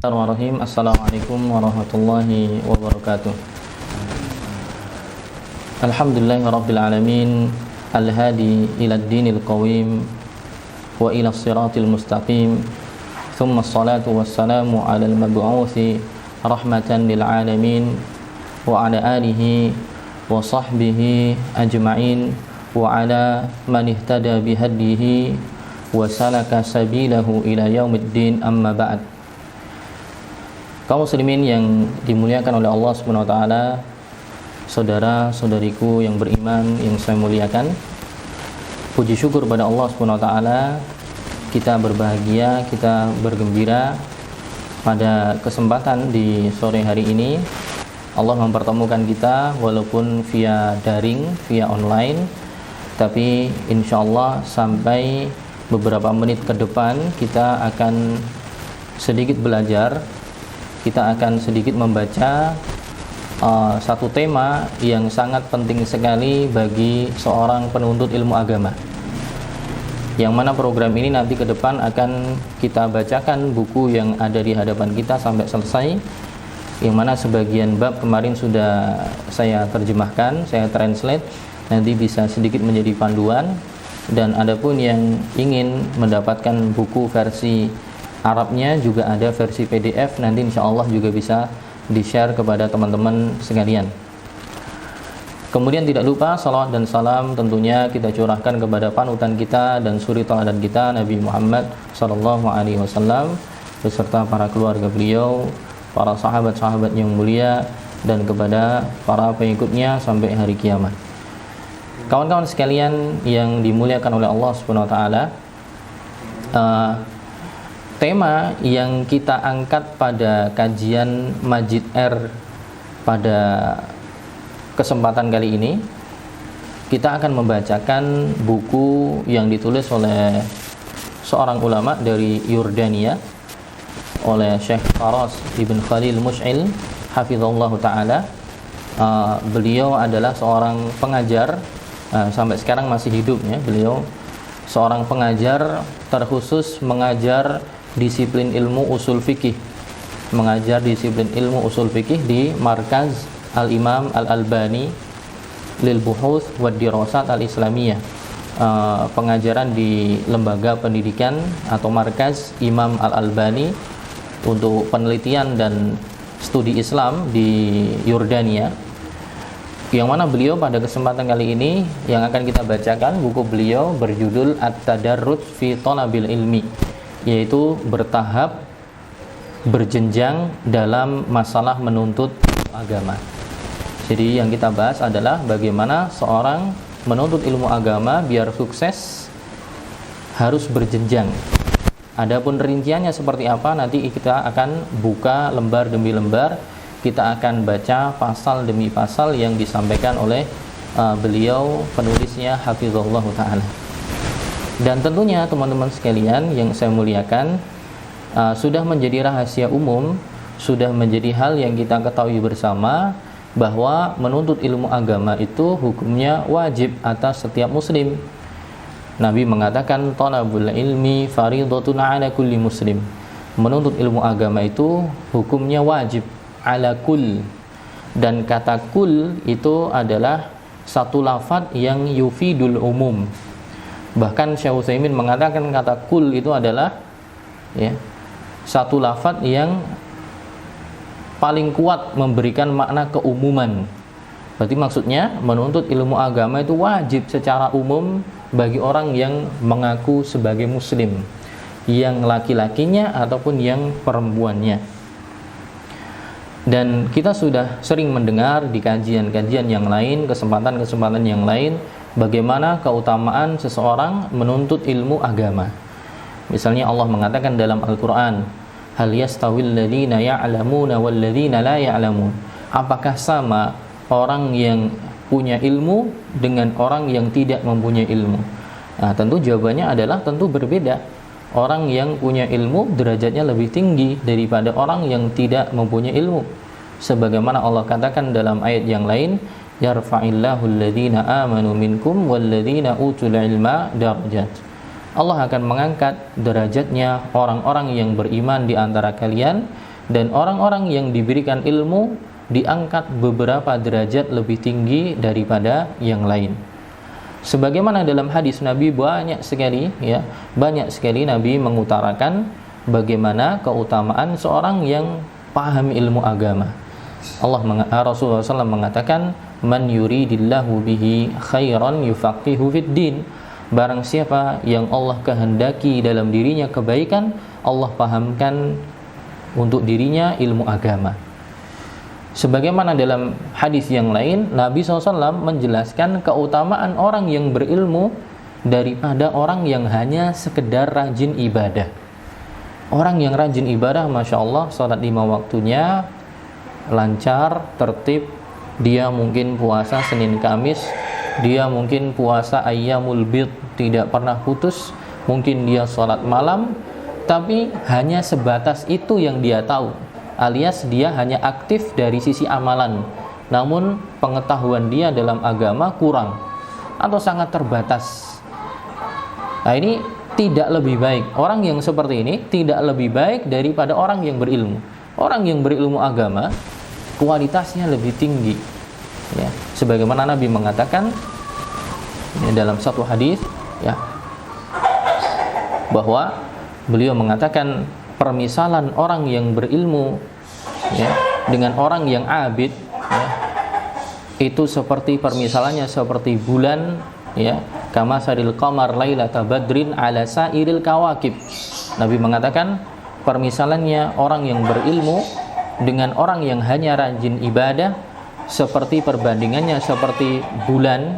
Bismillahirrahmanirrahim. Assalamualaikum warahmatullahi wabarakatuh. Alhamdulillahirabbil alamin, al-hadi ila ad-dinil qawim wa ila as-siratil mustaqim. Thumma as-salatu wassalamu ala al-mab'uuthi rahmatan lil alamin wa ala alihi wa sahbihi ajma'in wa ala man ihtada bihadihi wa salaka sabilahu ila yaumiddin, amma ba'd. Kaum muslimin yang dimuliakan oleh Allah Subhanahu wa taala, saudara-saudariku yang beriman yang saya muliakan, puji syukur pada Allah Subhanahu wa taala, kita berbahagia, kita bergembira pada kesempatan di sore hari ini. Allah mempertemukan kita walaupun via daring, via online, tapi insyaallah sampai beberapa menit ke depan kita akan sedikit belajar. Kita akan sedikit membaca satu tema yang sangat penting sekali bagi seorang penuntut ilmu agama, yang mana program ini nanti ke depan akan kita bacakan buku yang ada di hadapan kita sampai selesai, yang mana sebagian bab kemarin sudah saya terjemahkan, saya translate, nanti bisa sedikit menjadi panduan. Dan adapun yang ingin mendapatkan buku versi Arabnya juga ada versi PDF, nanti insya Allah juga bisa di-share kepada teman-teman sekalian. Kemudian tidak lupa salawat dan salam tentunya kita curahkan kepada panutan kita dan suri teladan kita, Nabi Muhammad SAW, beserta para keluarga beliau, para sahabat-sahabat yang mulia, dan kepada para pengikutnya sampai hari kiamat. Kawan-kawan sekalian yang dimuliakan oleh Allah Subhanahu wa taala, tema yang kita angkat pada kajian Majid R pada kesempatan kali ini, kita akan membacakan buku yang ditulis oleh seorang ulama dari Yordania, oleh Syekh Faras Ibn Khalil Mush'il hafizallahu ta'ala. Beliau adalah seorang pengajar, sampai sekarang masih hidup ya. Beliau seorang pengajar terkhusus mengajar disiplin ilmu usul fikih, mengajar disiplin ilmu usul fikih di Markaz Al-Imam Al-Albani lil Buhuth wa Dirasat Al-Islamiyah, pengajaran di lembaga pendidikan atau Markaz Imam Al-Albani untuk penelitian dan studi Islam di Yordania, yang mana beliau pada kesempatan kali ini yang akan kita bacakan, buku beliau berjudul At-Tadarruj fi Thalabil Ilmi, yaitu bertahap, berjenjang dalam masalah menuntut agama. Jadi yang kita bahas adalah bagaimana seorang menuntut ilmu agama biar sukses harus berjenjang. Adapun rinciannya seperti apa nanti kita akan buka lembar demi lembar, kita akan baca pasal demi pasal yang disampaikan oleh beliau penulisnya hafizahullah ta'ala. Dan tentunya teman-teman sekalian yang saya muliakan, sudah menjadi rahasia umum, sudah menjadi hal yang kita ketahui bersama bahwa menuntut ilmu agama itu hukumnya wajib atas setiap muslim. Nabi mengatakan talabul ilmi faridatun ala kulli muslim. Menuntut ilmu agama itu hukumnya wajib ala kull. Dan kata kull itu adalah satu lafaz yang yufidul umum. Bahkan Syekh Utsaimin mengatakan kata kul itu adalah satu lafaz yang paling kuat memberikan makna keumuman. Berarti maksudnya menuntut ilmu agama itu wajib secara umum bagi orang yang mengaku sebagai muslim, yang laki-lakinya ataupun yang perempuannya. Dan kita sudah sering mendengar di kajian-kajian yang lain, kesempatan-kesempatan yang lain, bagaimana keutamaan seseorang menuntut ilmu agama. Misalnya Allah mengatakan dalam Al-Quran, hal yastawil ladzina ya'lamuna wal ladzina la ya'lamun. Apakah sama orang yang punya ilmu dengan orang yang tidak mempunyai ilmu? Nah, tentu jawabannya adalah tentu berbeda. Orang yang punya ilmu derajatnya lebih tinggi daripada orang yang tidak mempunyai ilmu. Sebagaimana Allah katakan dalam ayat yang lain, yarfa'illahu alladhina amanu minkum walladhina utul ilma darajat. Allah akan mengangkat derajatnya orang-orang yang beriman di antara kalian dan orang-orang yang diberikan ilmu diangkat beberapa derajat lebih tinggi daripada yang lain. Sebagaimana dalam hadis Nabi banyak sekali Nabi mengutarakan bagaimana keutamaan seorang yang paham ilmu agama. Rasulullah SAW mengatakan, man yuridillahu bihi khairan yufaqihu fid din. Barang siapa yang Allah kehendaki dalam dirinya kebaikan, Allah pahamkan untuk dirinya ilmu agama. Sebagaimana dalam hadis yang lain, Nabi SAW menjelaskan keutamaan orang yang berilmu daripada orang yang hanya sekedar rajin ibadah. Orang yang rajin ibadah, Masya Allah, salat 5 waktunya lancar, tertib. Dia mungkin puasa Senin Kamis, dia mungkin puasa Ayyamul Bid, tidak pernah putus. Mungkin dia salat malam, tapi hanya sebatas itu yang dia tahu, alias dia hanya aktif dari sisi amalan, namun pengetahuan dia dalam agama kurang atau sangat terbatas. Nah, ini tidak lebih baik. Orang yang seperti ini tidak lebih baik daripada orang yang berilmu. Orang yang berilmu agama kualitasnya lebih tinggi, ya. Sebagaimana Nabi mengatakan dalam satu hadis, ya, bahwa beliau mengatakan permisalan orang yang berilmu, ya, dengan orang yang abid, ya, itu seperti permisalannya seperti bulan, ya, kama saril qamar lailata badrin ala sairil kawakib. Nabi mengatakan permisalannya orang yang berilmu dengan orang yang hanya rajin ibadah seperti perbandingannya seperti bulan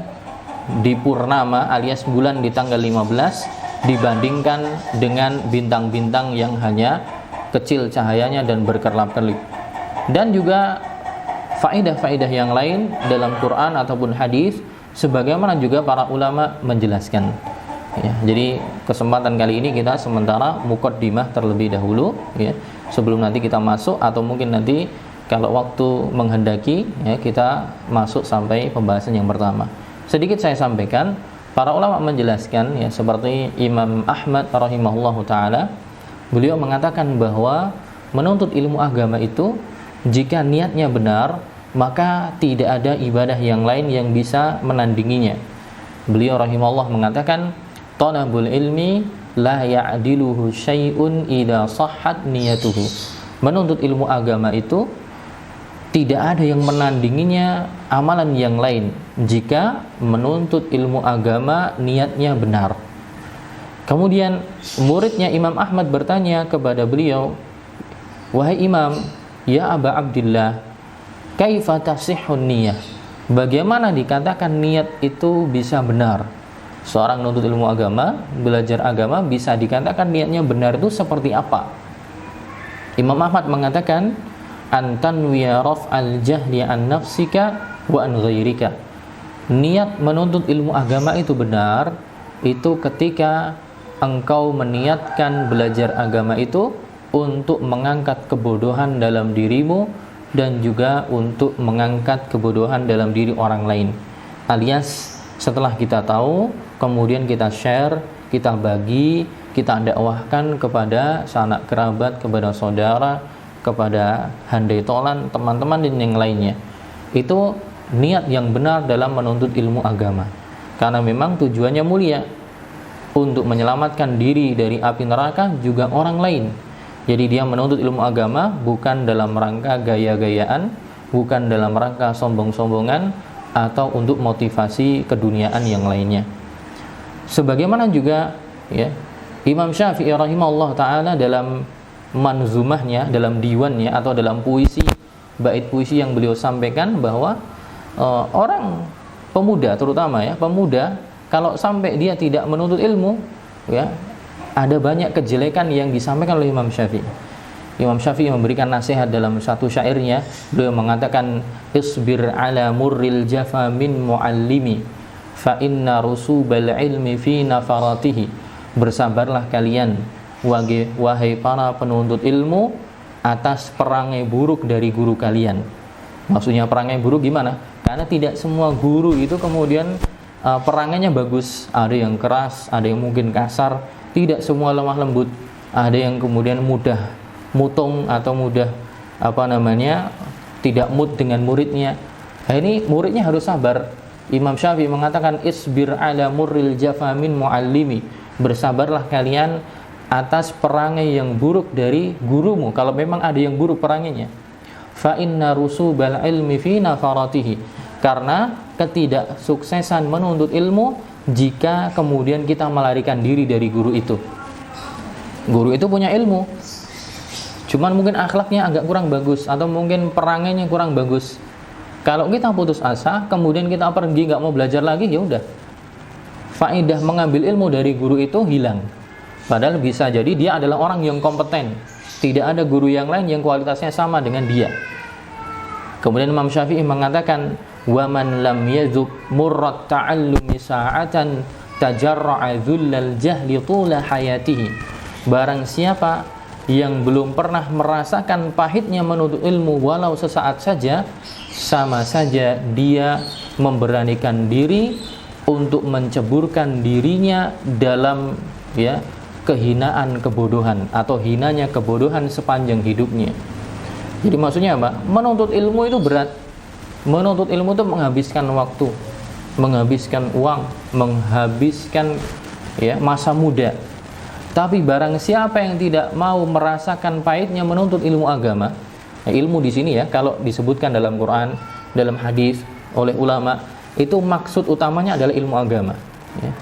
di purnama alias bulan di tanggal 15 dibandingkan dengan bintang-bintang yang hanya kecil cahayanya dan berkerlap-kerlip. Dan juga faedah-faedah yang lain dalam Quran ataupun hadis sebagaimana juga para ulama menjelaskan, ya. Jadi kesempatan kali ini kita sementara muqaddimah terlebih dahulu, ya, sebelum nanti kita masuk atau mungkin nanti kalau waktu menghendaki, ya, kita masuk sampai pembahasan yang pertama. Sedikit saya sampaikan, para ulama menjelaskan, ya, seperti Imam Ahmad rahimahullahu taala, beliau mengatakan bahwa menuntut ilmu agama itu jika niatnya benar, maka tidak ada ibadah yang lain yang bisa menandinginya. Beliau rahimahullah mengatakan, talabul ilmi la ya'diluhu syai'un idza sahhat niyatuhu. Menuntut ilmu agama itu tidak ada yang menandinginya amalan yang lain jika menuntut ilmu agama niatnya benar. Kemudian muridnya Imam Ahmad bertanya kepada beliau, wahai Imam, ya Aba Abdillah, kaifa tasihhun niyah? Bagaimana dikatakan niat itu bisa benar? Seorang menuntut ilmu agama, belajar agama, bisa dikatakan niatnya benar itu seperti apa? Imam Ahmad mengatakan, antanwiya raf'al jahli an nafsika wa an ghairika. Niat menuntut ilmu agama itu benar itu ketika engkau meniatkan belajar agama itu untuk mengangkat kebodohan dalam dirimu dan juga untuk mengangkat kebodohan dalam diri orang lain. Alias setelah kita tahu, kemudian kita share, kita bagi, kita dakwahkan kepada sanak kerabat, kepada saudara, kepada handai tolan, teman-teman dan yang lainnya. Itu niat yang benar dalam menuntut ilmu agama. Karena memang tujuannya mulia, untuk menyelamatkan diri dari api neraka juga orang lain. Jadi dia menuntut ilmu agama bukan dalam rangka gaya-gayaan, bukan dalam rangka sombong-sombongan atau untuk motivasi keduniaan yang lainnya. Sebagaimana juga, ya, Imam Syafi'i rahimahullah ta'ala dalam manzumahnya, dalam diwannya atau dalam puisi, bait puisi yang beliau sampaikan bahwa orang pemuda, terutama ya pemuda, kalau sampai dia tidak menuntut ilmu, ya, ada banyak kejelekan yang disampaikan oleh Imam Syafi'i. Imam Syafi'i memberikan nasihat dalam satu syairnya, beliau mengatakan, isbir ala murril jafa min muallimi fa inna rusubal ilmi fi nafaratihi. Bersabarlah kalian wahai para penuntut ilmu atas perangai buruk dari guru kalian. Maksudnya perangai buruk gimana? Karena tidak semua guru itu kemudian perangainya bagus. Ada yang keras, ada yang mungkin kasar. Tidak semua lemah lembut. Ada yang kemudian mudah mutung atau mudah tidak mood dengan muridnya. Nah, ini muridnya harus sabar. Imam Syafi'i mengatakan isbir ala murril jafa min muallimi. Bersabarlah kalian atas perangai yang buruk dari gurumu, kalau memang ada yang buruk perangainya. Fa inna rusubal ilmi fi nafaratihi. Karena ketidaksuksesan menuntut ilmu jika kemudian kita melarikan diri dari guru itu. Guru itu punya ilmu, cuman mungkin akhlaknya agak kurang bagus atau mungkin perangainya kurang bagus. Kalau kita putus asa, kemudian kita pergi nggak mau belajar lagi, ya udah, faedah mengambil ilmu dari guru itu hilang. Padahal bisa jadi dia adalah orang yang kompeten, tidak ada guru yang lain yang kualitasnya sama dengan dia. Kemudian Imam Syafi'i mengatakan, wa man lam yazuk murrat ta'allumi sa'atan tajarra'a dhullal jahli tula hayatihi. Barang siapa yang belum pernah merasakan pahitnya menuntut ilmu walau sesaat saja, sama saja dia memberanikan diri untuk menceburkan dirinya dalam kehinaan kebodohan atau hinanya kebodohan sepanjang hidupnya. Jadi maksudnya apa? Menuntut ilmu itu berat. Menuntut ilmu itu menghabiskan waktu, menghabiskan uang, menghabiskan masa muda. Tapi barang siapa yang tidak mau merasakan pahitnya menuntut ilmu agama, ilmu di sini kalau disebutkan dalam Quran, dalam hadis oleh ulama, itu maksud utamanya adalah ilmu agama.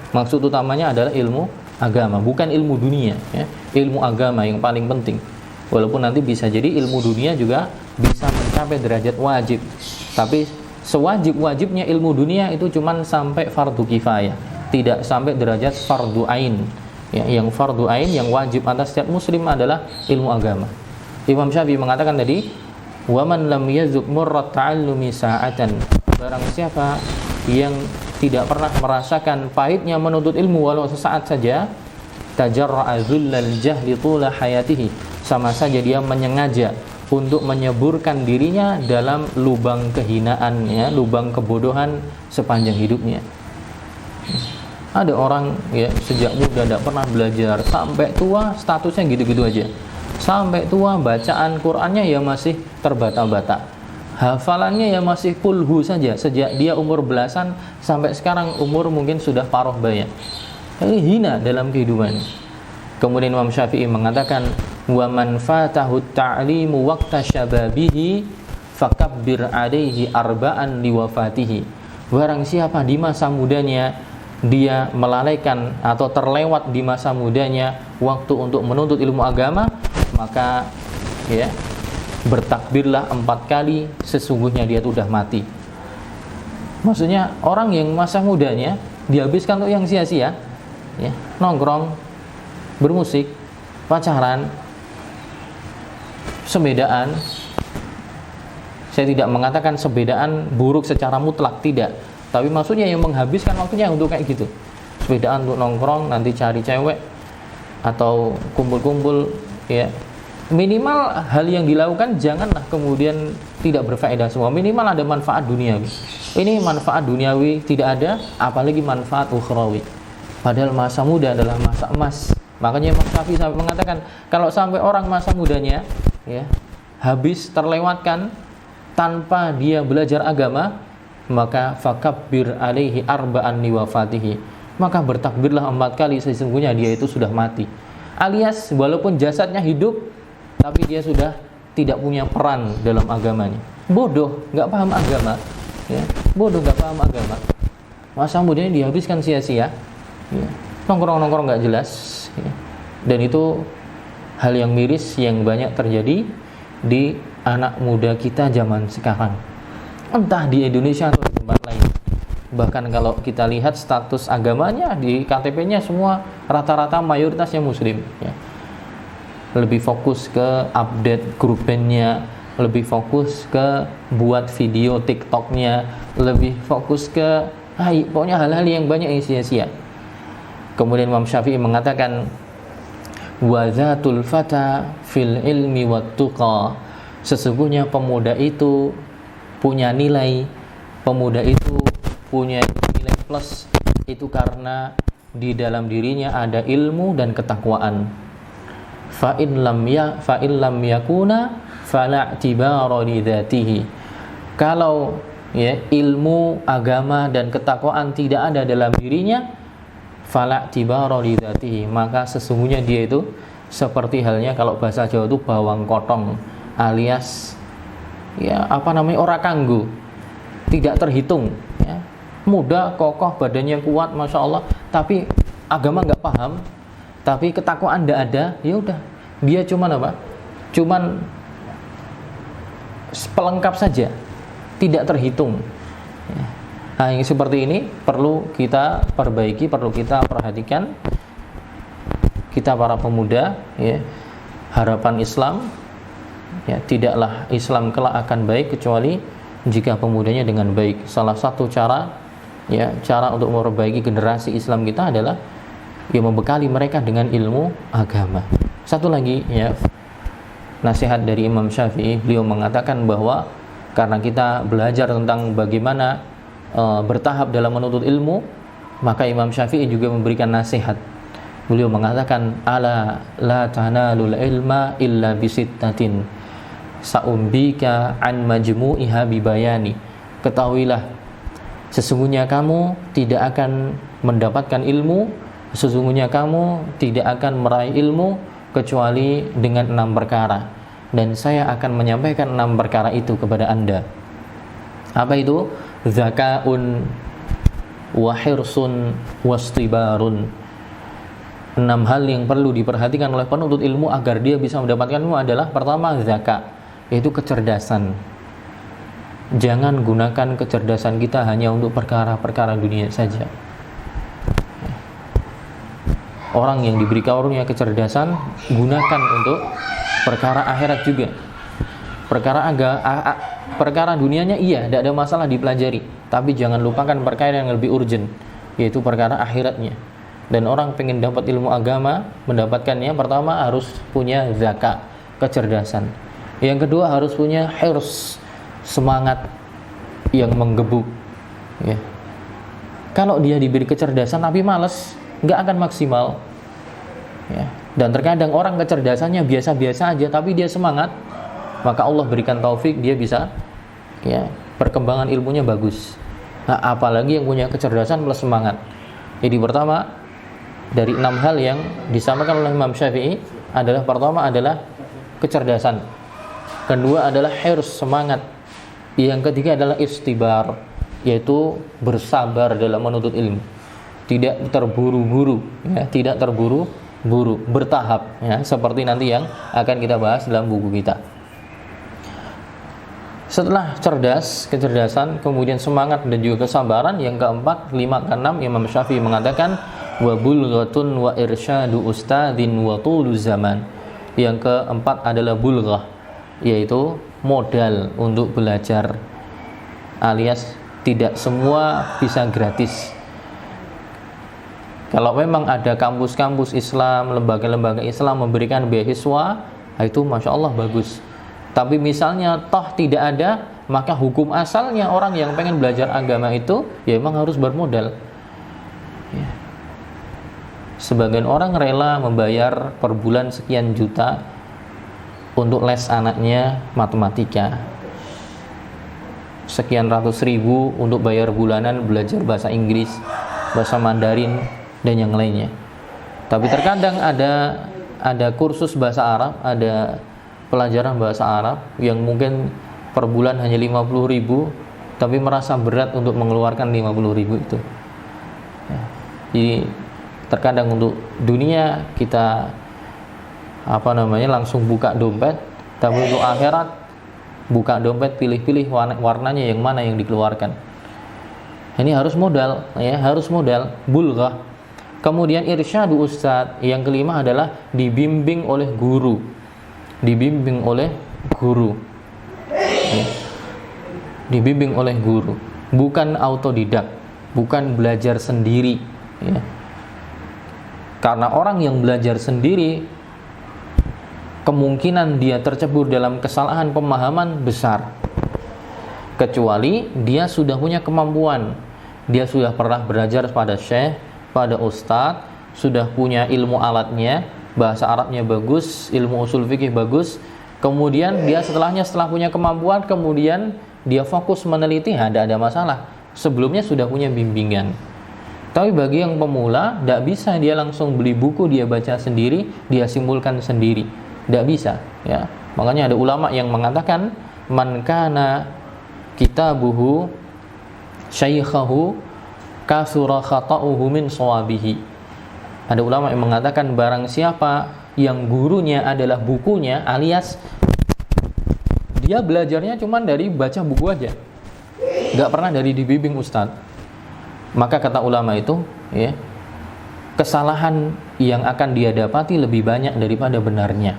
Maksud utamanya adalah ilmu agama, bukan ilmu dunia. Ilmu agama yang paling penting. Walaupun nanti bisa jadi ilmu dunia juga bisa mencapai derajat wajib, tapi sewajib-wajibnya ilmu dunia itu cuman sampai fardu kifayah, tidak sampai derajat fardu ain. Yang fardu ain, yang wajib atas setiap muslim adalah ilmu agama. Imam Syafi'i mengatakan tadi, wa man lam yazuk murrat ta'allumi sa'atan. Barang siapa yang tidak pernah merasakan pahitnya menuntut ilmu walau sesaat saja, tajarra'a dhullal jahli tula hayatihi. Sama saja dia menyengaja untuk menyeburkan dirinya dalam lubang kehinaan, lubang kebodohan sepanjang hidupnya. Ada orang sejak muda tidak pernah belajar, sampai tua statusnya gitu-gitu aja. Sampai tua bacaan Qur'annya masih terbata-bata, hafalannya masih kulhu saja. Sejak dia umur belasan sampai sekarang umur mungkin sudah paruh baya. Ini hina dalam kehidupan. Kemudian Imam Syafi'i mengatakan, wa man fatahu ta'limu waqta syababihi fakabbir alaihi arba'an liwafatihi. Barang siapa di masa mudanya dia melalaikan atau terlewat di masa mudanya waktu untuk menuntut ilmu agama, maka bertakbirlah 4 kali sesungguhnya dia sudah mati. Maksudnya orang yang masa mudanya dihabiskan untuk yang sia-sia, nongkrong, bermusik, pacaran, sebedaan. Saya tidak mengatakan sebedaan buruk secara mutlak, tidak, tapi maksudnya yang menghabiskan waktunya untuk kayak gitu, sepedaan untuk nongkrong, nanti cari cewek atau kumpul-kumpul, minimal hal yang dilakukan janganlah kemudian tidak berfaedah semua. Minimal ada manfaat duniawi. Ini manfaat duniawi tidak ada, apalagi manfaat ukhrawi. Padahal masa muda adalah masa emas. Makanya Imam Syafi'i sampai mengatakan, kalau sampai orang masa mudanya habis terlewatkan tanpa dia belajar agama, maka fakabbir alaihi arba'an liwafatihi. Maka bertakbirlah 4 kali sesungguhnya dia itu sudah mati. Alias walaupun jasadnya hidup, tapi dia sudah tidak punya peran dalam agamanya. Bodoh, nggak paham agama, bodoh, nggak paham agama. Masa mudanya dihabiskan sia-sia, nongkrong-nongkrong nggak jelas, dan itu hal yang miris yang banyak terjadi di anak muda kita zaman sekarang, entah di Indonesia atau di tempat lain. Bahkan kalau kita lihat status agamanya di KTP-nya semua rata-rata mayoritasnya muslim, lebih fokus ke update grup bandnya, lebih fokus ke buat video TikToknya, lebih fokus ke pokoknya hal-hal yang banyak yang sia-sia. Kemudian Imam Syafi'i mengatakan, wa zatul fata fil ilmi wat tuqa. Sesungguhnya pemuda itu punya nilai, pemuda itu punya nilai plus, itu karena di dalam dirinya ada ilmu dan ketakwaan. fa in lam yakuna fala i'tibara li dzatihi. Kalau ya ilmu agama dan ketakwaan tidak ada dalam dirinya, fala i'tibara li dzatihi, maka sesungguhnya dia itu seperti halnya kalau bahasa Jawa itu bawang kotong, alias ya ora kanggo, tidak terhitung ya. Muda, kokoh, badannya kuat, masya Allah, tapi agama nggak paham, tapi ketakwaan nggak ada, ya udah dia cuman pelengkap saja, tidak terhitung ya. Nah, yang seperti ini perlu kita perbaiki, perlu kita perhatikan, kita para pemuda ya. Harapan Islam ya, tidaklah Islam kelak akan baik kecuali jika pemudanya dengan baik. Salah satu cara untuk memperbaiki generasi Islam kita adalah ya membekali mereka dengan ilmu agama. Satu lagi ya, nasihat dari Imam Syafi'i, beliau mengatakan bahwa karena kita belajar tentang bagaimana bertahap dalam menuntut ilmu, maka Imam Syafi'i juga memberikan nasihat. Beliau mengatakan, ala la tanalul ilma illa bisittatin sa'umbika an majmu'iha bibayani. Ketahuilah, sesungguhnya kamu tidak akan mendapatkan ilmu, sesungguhnya kamu tidak akan meraih ilmu kecuali dengan 6 perkara, dan saya akan menyampaikan 6 perkara itu kepada Anda. Apa itu? Zakaun wa hirsun wastibarun. 6 hal yang perlu diperhatikan oleh penuntut ilmu agar dia bisa mendapatkan ilmu adalah: pertama, zakat, yaitu kecerdasan. Jangan gunakan kecerdasan kita hanya untuk perkara-perkara dunia saja. Orang yang diberi karunia kecerdasan, gunakan untuk perkara akhirat juga. Perkara dunianya iya, tidak ada masalah dipelajari, tapi jangan lupakan perkara yang lebih urgent, yaitu perkara akhiratnya. Dan orang pengen dapat ilmu agama, mendapatkannya pertama harus punya zakat, kecerdasan. Yang kedua harus punya hirs, semangat yang menggebu ya. Kalau dia diberi kecerdasan tapi malas, nggak akan maksimal ya. Dan terkadang orang kecerdasannya biasa-biasa aja tapi dia semangat, maka Allah berikan taufik, dia bisa ya, perkembangan ilmunya bagus. Nah, apalagi yang punya kecerdasan plus semangat. Jadi pertama dari 6 hal yang disampaikan oleh Imam Syafi'i adalah, pertama adalah kecerdasan, kedua adalah hirs, semangat, yang ketiga adalah istibar, yaitu bersabar dalam menuntut ilmu, tidak terburu-buru ya, tidak terburu-buru, bertahap ya, seperti nanti yang akan kita bahas dalam buku kita. Setelah cerdas, kecerdasan, kemudian semangat dan juga kesabaran, yang keempat, 5 ke 6, Imam Syafi'i mengatakan wa bulghatun wa irsyadu ustadzin wa tulu zaman. Yang keempat adalah bulghah, yaitu modal untuk belajar, alias tidak semua bisa gratis. Kalau memang ada kampus-kampus Islam, lembaga-lembaga Islam memberikan beasiswa, itu masya Allah bagus. Tapi misalnya toh tidak ada, maka hukum asalnya orang yang pengen belajar agama itu ya memang harus bermodal ya. Sebagian orang rela membayar per bulan sekian juta untuk les anaknya matematika, sekian ratus ribu untuk bayar bulanan belajar bahasa Inggris, bahasa Mandarin, dan yang lainnya. Tapi terkadang ada kursus bahasa Arab, ada pelajaran bahasa Arab yang mungkin per bulan hanya 50.000, tapi merasa berat untuk mengeluarkan 50.000 itu ya. Jadi terkadang untuk dunia kita langsung buka dompet, tapi untuk akhirat buka dompet pilih-pilih warnanya yang mana yang dikeluarkan. Ini harus modal ya, harus modal, bulghah. Kemudian irsyadu ustadz, yang kelima adalah dibimbing oleh guru. Dibimbing oleh guru ya. Dibimbing oleh guru, bukan autodidak, bukan belajar sendiri ya. Karena orang yang belajar sendiri kemungkinan dia tercebur dalam kesalahan pemahaman besar, kecuali dia sudah punya kemampuan, dia sudah pernah belajar pada syekh, pada ustadz, sudah punya ilmu alatnya, bahasa Arabnya bagus, ilmu usul fikih bagus, kemudian dia setelah punya kemampuan, kemudian dia fokus meneliti, tidak ada masalah. Sebelumnya sudah punya bimbingan. Tapi bagi yang pemula, tidak bisa dia langsung beli buku, dia baca sendiri, dia simpulkan sendiri, tidak bisa. Ya, makanya ada ulama yang mengatakan, man kana kitabuhu syaikhahu kasura khata'uhu min shawabihi. Ada ulama yang mengatakan, barang siapa yang gurunya adalah bukunya, alias dia belajarnya cuma dari baca buku aja, nggak pernah dari dibimbing ustadz, maka kata ulama itu, ya, kesalahan yang akan dia dapati lebih banyak daripada benarnya.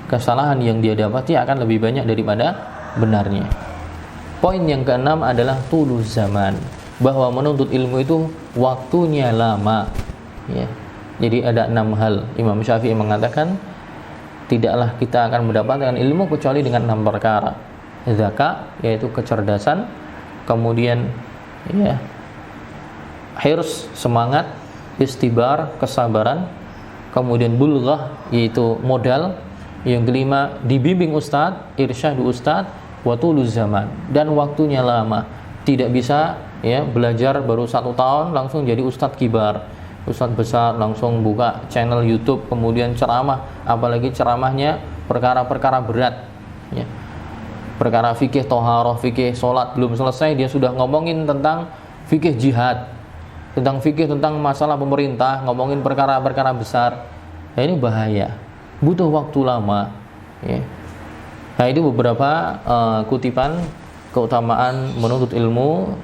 Kesalahan yang dia dapati akan lebih banyak daripada benarnya. Poin yang keenam adalah tuluz zaman, bahwa menuntut ilmu itu waktunya lama. Ya. Jadi ada 6 hal. Imam Syafi'i mengatakan, tidaklah kita akan mendapatkan ilmu kecuali dengan 6 perkara. Zaka, yaitu kecerdasan, kemudian ya, hirs, semangat, istibar, kesabaran, kemudian bulghah, yaitu modal, yang kelima dibimbing ustadz, irsyadu ustadz, wa tuluz zaman, dan waktunya lama. Tidak bisa ya belajar baru 1 tahun langsung jadi ustadz kibar, ustadz besar, langsung buka channel YouTube kemudian ceramah, apalagi ceramahnya perkara-perkara berat ya. Perkara fikih toharoh, fikih sholat belum selesai dia sudah ngomongin tentang fikih jihad, tentang fikih tentang masalah pemerintah, ngomongin perkara-perkara besar. Nah, ini bahaya, butuh waktu lama ya. Nah, itu beberapa kutipan keutamaan menuntut ilmu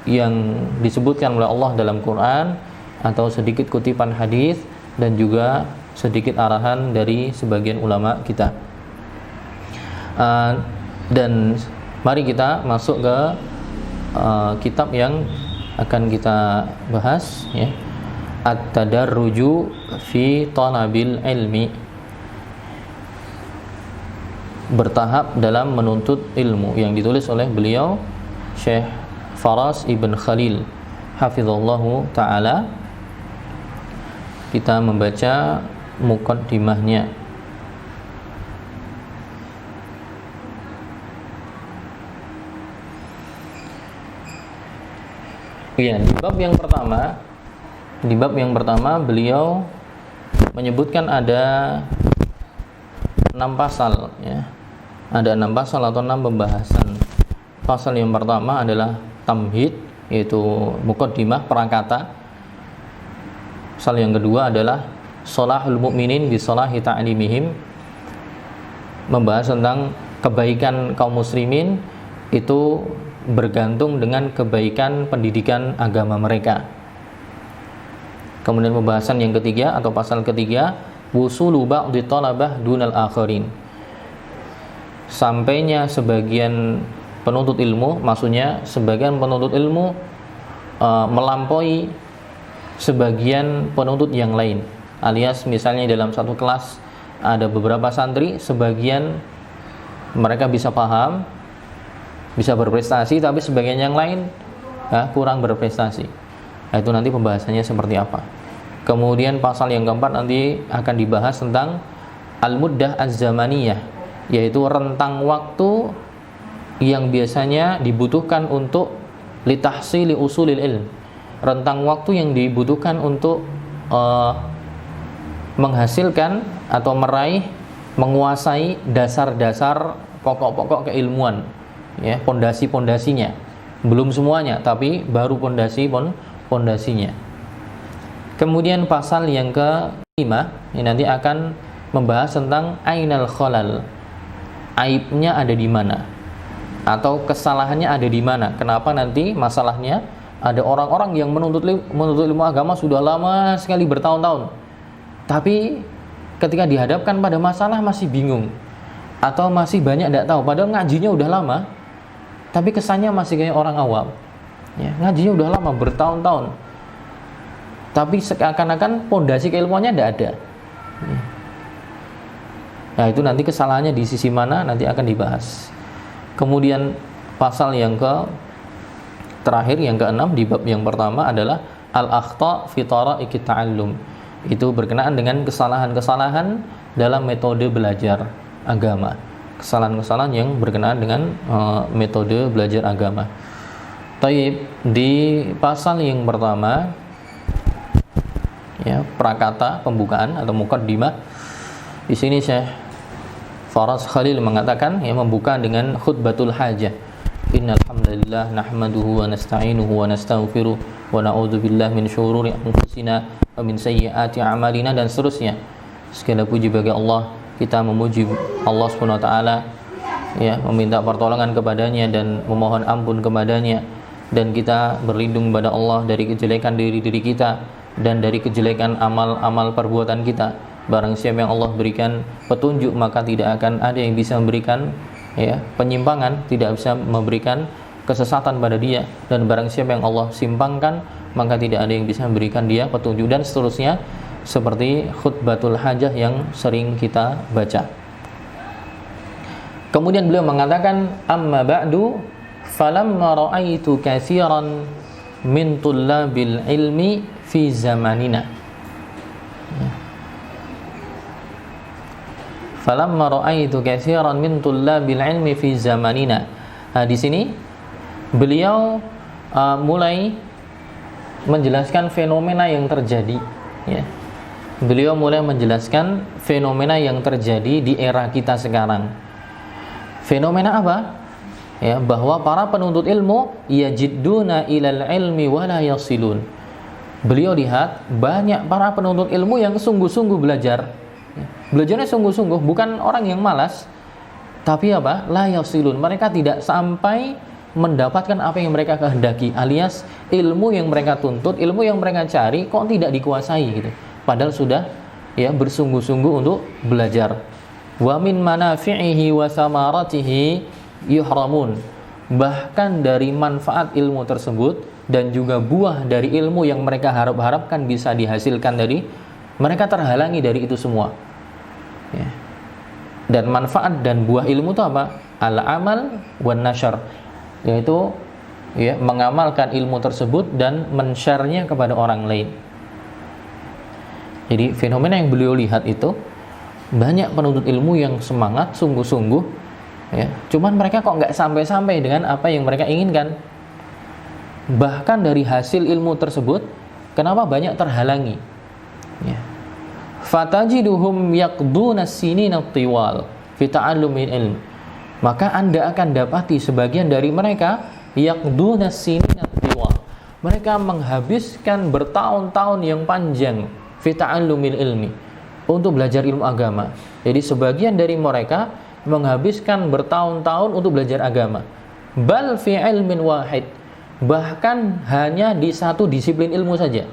yang disebutkan oleh Allah dalam Quran, atau sedikit kutipan hadis, dan juga sedikit arahan dari sebagian ulama kita. Dan mari kita masuk ke kitab yang akan kita bahas ya. At-tadarruju fi talabil ilmi, bertahap dalam menuntut ilmu, yang ditulis oleh beliau Syekh Faras Ibn Khalil hafizallahu ta'ala. Kita membaca muqaddimahnya. Ya, di bab yang pertama beliau menyebutkan ada 6 pasal ya. Ada 6 pasal atau 6 pembahasan. Pasal yang pertama adalah tamhid, yaitu muqaddimah, perangkata. Pasal yang kedua adalah sholahul mu'minin bi sholahi ta'limihim, membahas tentang kebaikan kaum muslimin itu bergantung dengan kebaikan pendidikan agama mereka. Kemudian pembahasan yang ketiga atau pasal ketiga, wusulu ba'di talabah dunal akharin, sampainya sebagian penuntut ilmu, maksudnya sebagian penuntut ilmu melampaui sebagian penuntut yang lain, alias misalnya dalam satu kelas ada beberapa santri, sebagian mereka bisa paham, bisa berprestasi, tapi sebagian yang lain ya, kurang berprestasi. Nah, itu nanti pembahasannya seperti apa. Kemudian pasal yang keempat nanti akan dibahas tentang al-muddah az-zamaniyah, yaitu rentang waktu yang biasanya dibutuhkan untuk litahsili usulil ilm, rentang waktu yang dibutuhkan untuk menghasilkan atau meraih, menguasai dasar-dasar pokok-pokok keilmuan ya, pondasi-pondasinya. Belum semuanya, tapi baru pondasinya. Kemudian pasal yang kelima ini nanti akan membahas tentang ainal khalal, aibnya ada di mana atau kesalahannya ada di mana. Kenapa nanti masalahnya ada orang-orang yang menuntut ilmu agama sudah lama sekali, bertahun-tahun, tapi ketika dihadapkan pada masalah masih bingung atau masih banyak tidak tahu, padahal ngajinya udah lama tapi kesannya masih kayak orang awam ya, ngajinya udah lama bertahun-tahun tapi seakan-akan pondasi keilmuannya tidak ada. Nah, itu nanti kesalahannya di sisi mana nanti akan dibahas. Kemudian pasal yang terakhir yang keenam di bab yang pertama adalah al-akhta fi tara'iqit ta'allum, Itu berkenaan dengan kesalahan-kesalahan dalam metode belajar agama. Kesalahan-kesalahan yang berkenaan dengan metode belajar agama. Taib, di pasal yang pertama ya, prakata pembukaan atau muqaddimah, di sini Syekh Faraz Khalil mengatakan ya, membuka dengan khutbatul hajah. Innal hamdalillah nahmaduhu wa nasta'inuhu wa nastaghfiruh wa na'udzu billahi min syururi anfusina wa min sayyiati a'malina, dan seterusnya. Segala puji bagi Allah, kita memuji Allah Subhanahu wa taala ya, meminta pertolongan kepadanya dan memohon ampun kepadanya, dan kita berlindung kepada Allah dari kejelekan diri kita dan dari kejelekan amal-amal perbuatan kita. Barang siapa yang Allah berikan petunjuk, maka tidak akan ada yang bisa memberikan ya penyimpangan, tidak bisa memberikan kesesatan pada dia, dan barang siapa yang Allah simpangkan, maka tidak ada yang bisa memberikan dia petunjuk, dan seterusnya, seperti khutbatul hajah yang sering kita baca. Kemudian beliau mengatakan, amma ba'du falamma ra'aitu katsiran min tullabil ilmi fi zamanina. Falamma ra'aitu katsiran min tullabil ilmi fi zamanina. Nah, di sini beliau mulai menjelaskan fenomena yang terjadi ya. Beliau mulai menjelaskan fenomena yang terjadi di era kita sekarang. Fenomena apa? Ya, bahwa para penuntut ilmu yajidduna ilal ilmi wa la yasilun. Beliau lihat banyak para penuntut ilmu yang sungguh-sungguh belajar. Belajarnya sungguh-sungguh, bukan orang yang malas, tapi apa? La yasilun. Mereka tidak sampai mendapatkan apa yang mereka kehendaki, alias ilmu yang mereka tuntut, ilmu yang mereka cari kok tidak dikuasai gitu. Padahal sudah ya bersungguh-sungguh untuk belajar. Wa min manafi'ihi wa samaratihi yuhramun. Bahkan dari manfaat ilmu tersebut dan juga buah dari ilmu yang mereka harapkan bisa dihasilkan dari, mereka terhalangi dari itu semua. Ya. Dan manfaat dan buah ilmu itu apa? Al-amal wan nasyar, yaitu ya mengamalkan ilmu tersebut dan men-share-nya kepada orang lain. Jadi fenomena yang beliau lihat itu banyak penuntut ilmu yang semangat sungguh-sungguh ya, cuman mereka kok nggak sampai-sampai dengan apa yang mereka inginkan. Bahkan dari hasil ilmu tersebut, kenapa banyak terhalangi ya. Fatajiduhum yaqduna as-sinina at-tiwal fi ta'allumil ilm. Maka Anda akan dapati sebagian dari mereka yaqduna as-sinina at-tiwal. Mereka menghabiskan bertahun-tahun yang panjang fi ta'allumil ilmi, untuk belajar ilmu agama. Jadi sebagian dari mereka menghabiskan bertahun-tahun untuk belajar agama. Bal fi ilmin wahid, bahkan hanya di satu disiplin ilmu saja.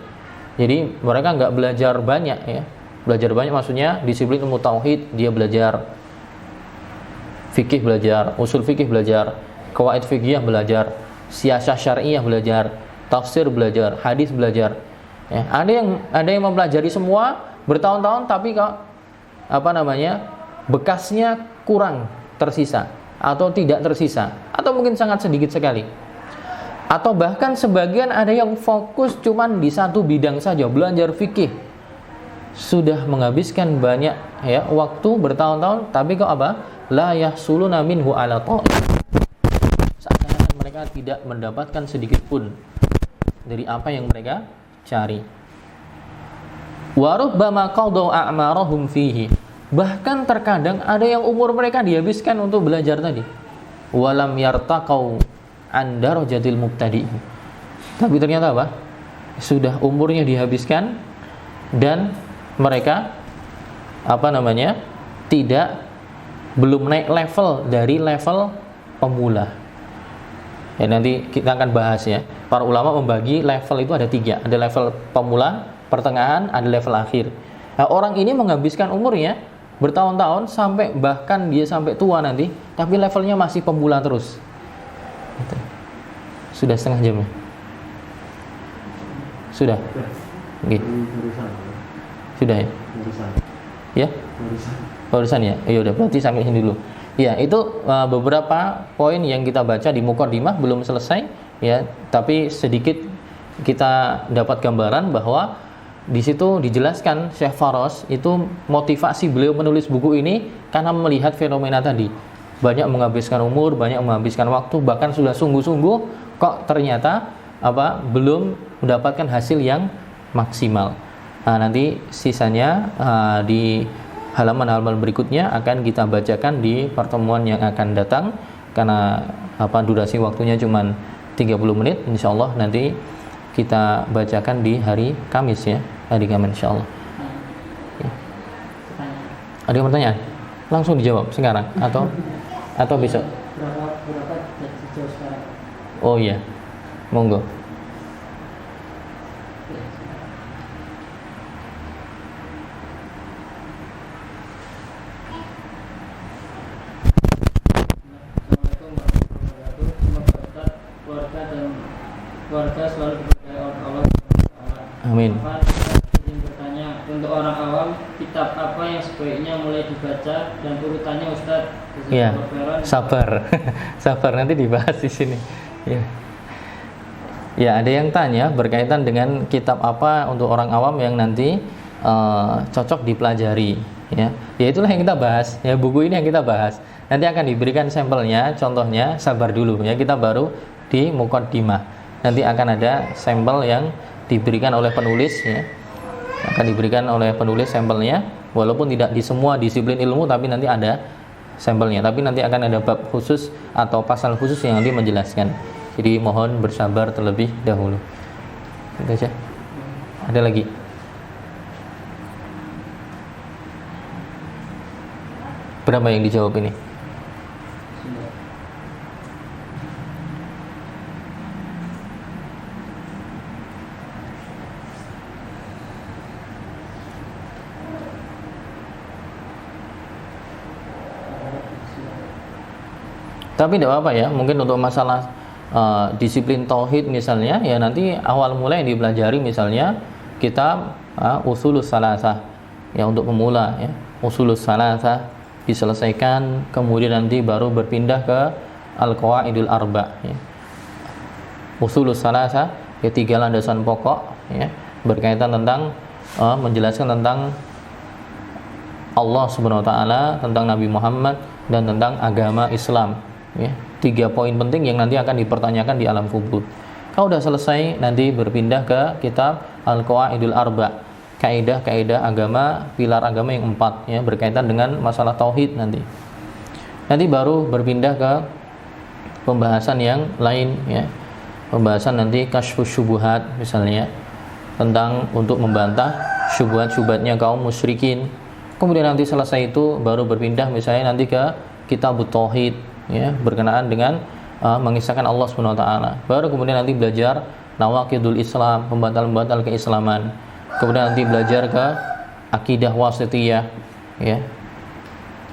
Jadi mereka nggak belajar banyak ya. Belajar banyak maksudnya disiplin ilmu tauhid, dia belajar fikih, belajar usul fikih, belajar qawaid fikih, belajar siyasah syariah, belajar tafsir, belajar hadis, belajar ya. Ada yang mempelajari semua bertahun-tahun, tapi kok bekasnya kurang tersisa atau tidak tersisa, atau mungkin sangat sedikit sekali. Atau bahkan sebagian ada yang fokus cuman di satu bidang saja, belajar fikih, sudah menghabiskan banyak ya waktu bertahun-tahun, tapi kok la yahsuluna minhu ala ta'in, seakan-akan mereka tidak mendapatkan sedikit pun dari apa yang mereka cari. Wa rubbama qadaw a'marahum fihi, bahkan terkadang ada yang umur mereka dihabiskan untuk belajar tadi. Walam yartaqau an darajatil mubtadi', tapi ternyata sudah umurnya dihabiskan dan mereka belum naik level dari level pemula. Ya, nanti kita akan bahas ya. Para ulama membagi level itu ada 3. Ada level pemula, pertengahan, ada level akhir. Nah, orang ini menghabiskan umurnya bertahun-tahun sampai bahkan dia sampai tua nanti, tapi levelnya masih pemula terus. Gitu. Sudah setengah jam ya? Sudah? Okay. Sudah ya? Ya? Barusan ya? Ya udah, berarti sampai sini dulu. Ya, itu beberapa poin yang kita baca di muqaddimah, belum selesai ya, tapi sedikit kita dapat gambaran bahwa di situ dijelaskan Syekh Faros itu motivasi beliau menulis buku ini karena melihat fenomena tadi. Banyak menghabiskan umur, banyak menghabiskan waktu, bahkan sudah sungguh-sungguh kok ternyata belum mendapatkan hasil yang maksimal. Nah, nanti sisanya di halaman-halaman berikutnya akan kita bacakan di pertemuan yang akan datang karena durasi waktunya cuma 30 menit. Insyaallah nanti kita bacakan di hari Kamis ya. Hari Kamis insyaallah. Ya. Ada pertanyaan? Langsung dijawab sekarang atau besok? Berapa jauh sekarang? Oh iya. Monggo. Keluarga selalu diberkahi oleh Allah. Amin. Izin bertanya, untuk orang awam, kitab apa yang sebaiknya mulai dibaca dan urutannya Ustaz? Iya. Sabar nanti dibahas di sini. Ya. Ya, ada yang tanya berkaitan dengan kitab apa untuk orang awam yang nanti cocok dipelajari. Ya, itulah yang kita bahas. Ya, buku ini yang kita bahas. Nanti akan diberikan sampelnya, contohnya sabar dulu. Ya, kita baru di muqaddimah. Nanti akan ada sampel yang diberikan oleh penulis ya. Akan diberikan oleh penulis sampelnya walaupun tidak di semua disiplin ilmu tapi nanti ada sampelnya. Tapi nanti akan ada bab khusus atau pasal khusus yang nanti menjelaskan. Jadi mohon bersabar terlebih dahulu. Itu aja. Ada lagi? Berapa yang dijawab ini? Tapi tidak apa ya, mungkin untuk masalah disiplin tauhid misalnya, ya nanti awal mulai yang dipelajari misalnya kitab Ushulus Salasah ya untuk pemula ya. Ushulus Salasah diselesaikan, kemudian nanti baru berpindah ke Al-Qawaidul Arba ya. Ushulus Salasah ya 3 landasan pokok ya, berkaitan tentang menjelaskan tentang Allah Subhanahu wa taala, tentang Nabi Muhammad dan tentang agama Islam. Ya, 3 poin penting yang nanti akan dipertanyakan di alam kubur. Kalau sudah selesai, nanti berpindah ke kitab Al-Qawaidul Arba, kaidah-kaidah agama, pilar agama yang 4 ya, berkaitan dengan masalah tauhid nanti. Nanti baru berpindah ke pembahasan yang lain ya. Pembahasan nanti kasyfus syubuhat misalnya, tentang untuk membantah syubhat-syubhatnya kaum musyrikin. Kemudian nanti selesai itu baru berpindah misalnya nanti ke kitabut tauhid ya, berkenaan dengan mengisahkan Allah Subhanahu wa taala. Baru kemudian nanti belajar nawaqidul Islam, pembatal-pembatal keislaman. Kemudian nanti belajar ke akidah wasithiyah ya.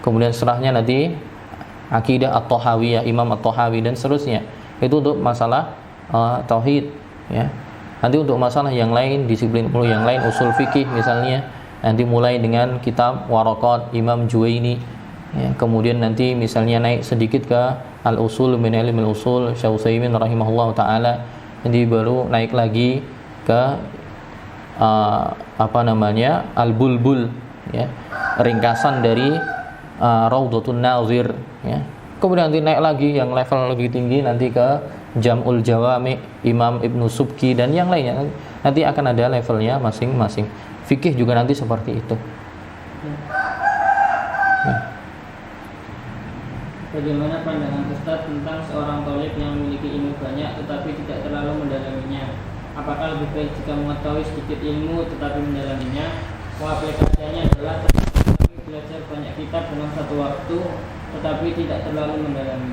Kemudian setelahnya nanti akidah at-Tahawiyah, Imam at-Tahawi dan seterusnya. Itu untuk masalah tauhid ya. Nanti untuk masalah yang lain, disiplin ilmu yang lain, usul fikih misalnya, nanti mulai dengan kitab Waraqat Imam Juwaini ya, kemudian nanti misalnya naik sedikit ke Al-Usul min Ilmil Usul Syekh Utsaimin rahimahullah taala, nanti baru naik lagi ke Al-Bulbul ya, ringkasan dari Raudhatun Nazir ya. Kemudian nanti naik lagi yang level lebih tinggi nanti ke Jam'ul Jawami Imam Ibnu Subki dan yang lainnya. Nanti akan ada levelnya masing-masing. Fikih juga nanti seperti itu. Ya. Bagaimana pandangan Ustaz tentang seorang thalib yang memiliki ilmu banyak tetapi tidak terlalu mendalaminya? Apakah lebih baik jika mengetahui sedikit ilmu tetapi mendalaminya? Aplikasinya adalah belajar banyak kitab dalam satu waktu tetapi tidak terlalu mendalami.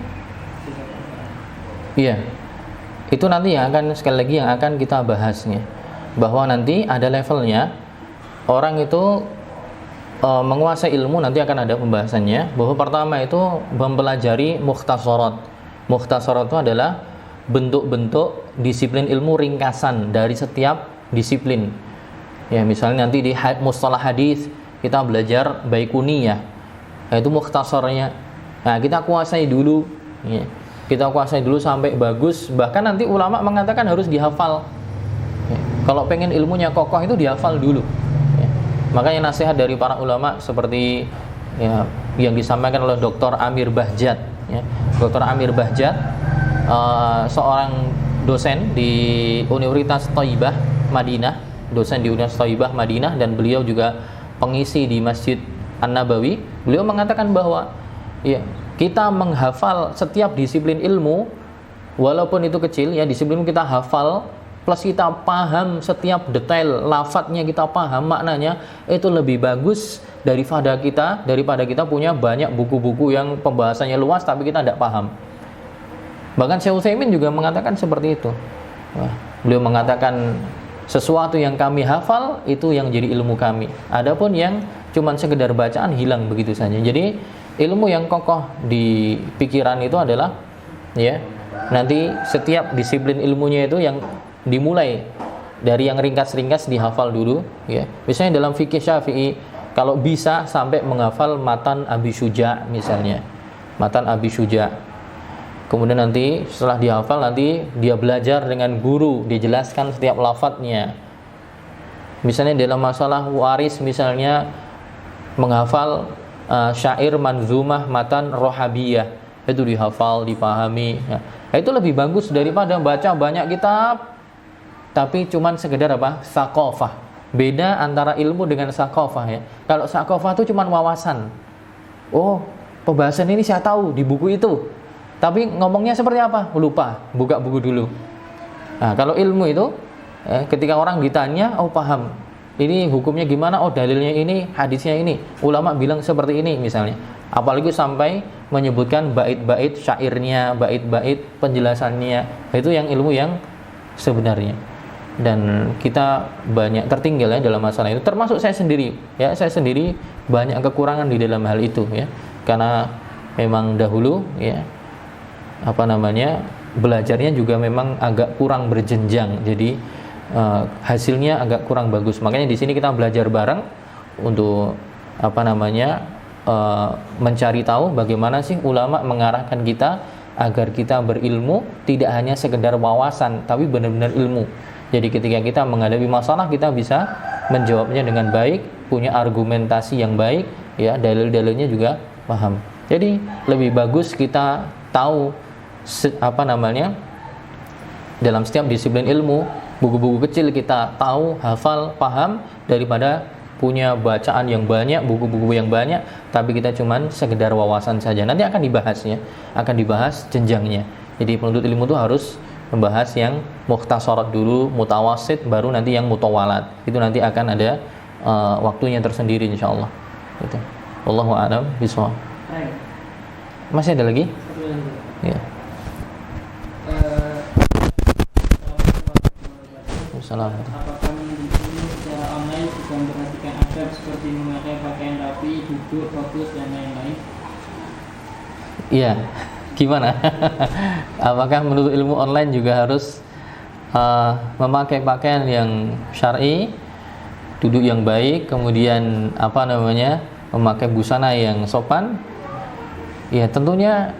Iya. Itu nanti yang akan sekali lagi yang akan kita bahasnya. Bahwa nanti ada levelnya. Orang itu menguasai ilmu nanti akan ada pembahasannya. Bahwa pertama itu mempelajari mukhtasarat. Mukhtasarat itu adalah bentuk-bentuk disiplin ilmu ringkasan dari setiap disiplin. Ya, misalnya nanti di mustalah hadis kita belajar Baiquniyah. Nah, itu mukhtasarnya. Nah, kita kuasai dulu ya. Kita kuasai dulu sampai bagus. Bahkan nanti ulama mengatakan harus dihafal ya. Kalau pengen ilmunya kokoh itu dihafal dulu. Ya. Makanya nasihat dari para ulama seperti ya, yang disampaikan oleh Dr. Amir Bahjat. Ya. Dr. Amir Bahjat, seorang dosen di Universitas Thayyibah Madinah, dosen di Universitas Thayyibah Madinah, dan beliau juga pengisi di Masjid An-Nabawi. Beliau mengatakan bahwa ya, kita menghafal setiap disiplin ilmu, walaupun itu kecil, ya disiplin kita hafal, plus kita paham setiap detail lafadznya, kita paham maknanya, itu lebih bagus daripada kita punya banyak buku-buku yang pembahasannya luas tapi kita tidak paham. Bahkan Syekh Utsaimin juga mengatakan seperti itu. Beliau mengatakan sesuatu yang kami hafal itu yang jadi ilmu kami. Adapun yang cuman sekedar bacaan hilang begitu saja. Jadi ilmu yang kokoh di pikiran itu adalah ya, nanti setiap disiplin ilmunya itu yang dimulai dari yang ringkas-ringkas dihafal dulu ya. Misalnya dalam fikih Syafi'i kalau bisa sampai menghafal matan Abi Syuja misalnya. Matan Abi Syuja. Kemudian nanti setelah dihafal, nanti dia belajar dengan guru, dijelaskan setiap lafadznya. Misalnya dalam masalah waris, misalnya menghafal syair manzumah matan rohabiyah, itu dihafal, dipahami. Ya. Itu lebih bagus daripada baca banyak kitab tapi cuman sekedar apa? Saqafah. Beda antara ilmu dengan saqafah ya. Kalau saqafah itu cuman wawasan. Oh, pembahasan ini saya tahu di buku itu. Tapi ngomongnya seperti apa? Lupa, buka buku dulu. Nah, kalau ilmu itu ketika orang ditanya, oh paham. Ini hukumnya gimana? Oh dalilnya ini, hadisnya ini. Ulama bilang seperti ini misalnya. Apalagi sampai menyebutkan bait-bait syairnya, bait-bait penjelasannya. Itu yang ilmu yang sebenarnya. Dan kita banyak tertinggal ya dalam masalah itu. Termasuk saya sendiri. Ya, saya sendiri banyak kekurangan di dalam hal itu ya. Karena memang dahulu ya belajarnya juga memang agak kurang berjenjang, jadi hasilnya agak kurang bagus. Makanya di sini kita belajar bareng untuk mencari tahu bagaimana sih ulama mengarahkan kita agar kita berilmu tidak hanya sekedar wawasan tapi benar-benar ilmu. Jadi ketika kita menghadapi masalah kita bisa menjawabnya dengan baik, punya argumentasi yang baik, ya dalil-dalilnya juga paham. Jadi lebih bagus kita tahu dalam setiap disiplin ilmu, buku-buku kecil kita tahu, hafal, paham, daripada punya bacaan yang banyak, buku-buku yang banyak tapi kita cuman sekedar wawasan saja. Nanti akan dibahas jenjangnya. Jadi penuntut ilmu itu harus membahas yang mukhtasarat dulu, mutawasit, baru nanti yang mutawalat. Itu nanti akan ada waktunya tersendiri insyaallah. Gitu. Wallahu a'lam bishawab. Masih ada lagi? Ya. Apakah menuntut secara online juga memperhatikan adab seperti memakai pakaian rapi, duduk, fokus, dan lain-lain? Iya, gimana? Apakah menuntut ilmu online juga harus memakai pakaian yang syar'i, duduk yang baik, kemudian memakai busana yang sopan? Ya, tentunya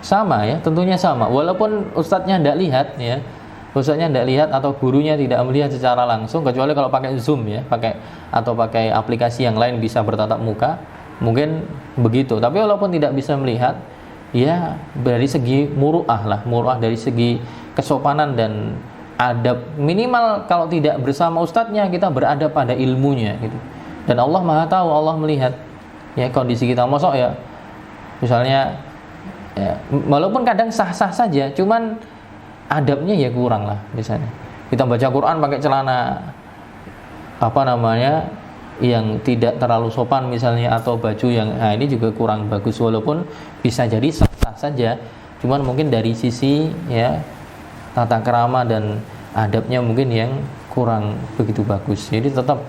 sama ya, tentunya sama. Walaupun ustadznya tidak lihat ya. Ustadznya tidak lihat atau gurunya tidak melihat secara langsung, kecuali kalau pakai Zoom ya, pakai aplikasi yang lain bisa bertatap muka, mungkin begitu. Tapi walaupun tidak bisa melihat, ya dari segi muru'ah dari segi kesopanan dan adab, minimal kalau tidak bersama ustadznya kita berada pada ilmunya gitu. Dan Allah Maha tahu, Allah melihat ya kondisi kita. Mosok ya misalnya ya, walaupun kadang sah-sah saja, cuman adabnya ya kurang lah. Misalnya kita baca Quran pakai celana yang tidak terlalu sopan misalnya, atau baju yang ini juga kurang bagus. Walaupun bisa jadi sah-sah saja, cuman mungkin dari sisi ya tata krama dan adabnya mungkin yang kurang begitu bagus. Jadi tetap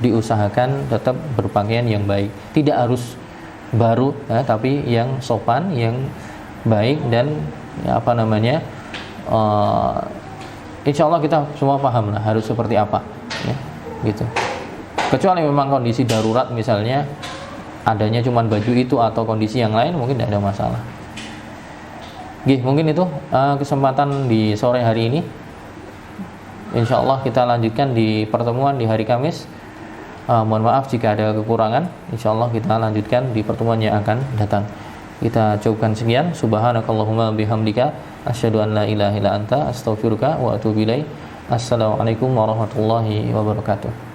diusahakan tetap berpakaian yang baik, tidak harus baru ya, tapi yang sopan, yang baik, dan insya Allah kita semua paham lah harus seperti apa ya, gitu. Kecuali memang kondisi darurat, misalnya adanya cuma baju itu atau kondisi yang lain, mungkin tidak ada masalah. Mungkin itu kesempatan di sore hari ini. Insya Allah kita lanjutkan di pertemuan di hari Kamis. Mohon maaf jika ada kekurangan. Insya Allah kita lanjutkan di pertemuan yang akan datang. Kita cukupkan sekian. Subhanakallahumma bihamdika asyhadu an la ilaha illa anta astaghfiruka wa atubu ilaik. Assalamualaikum warahmatullahi wabarakatuh.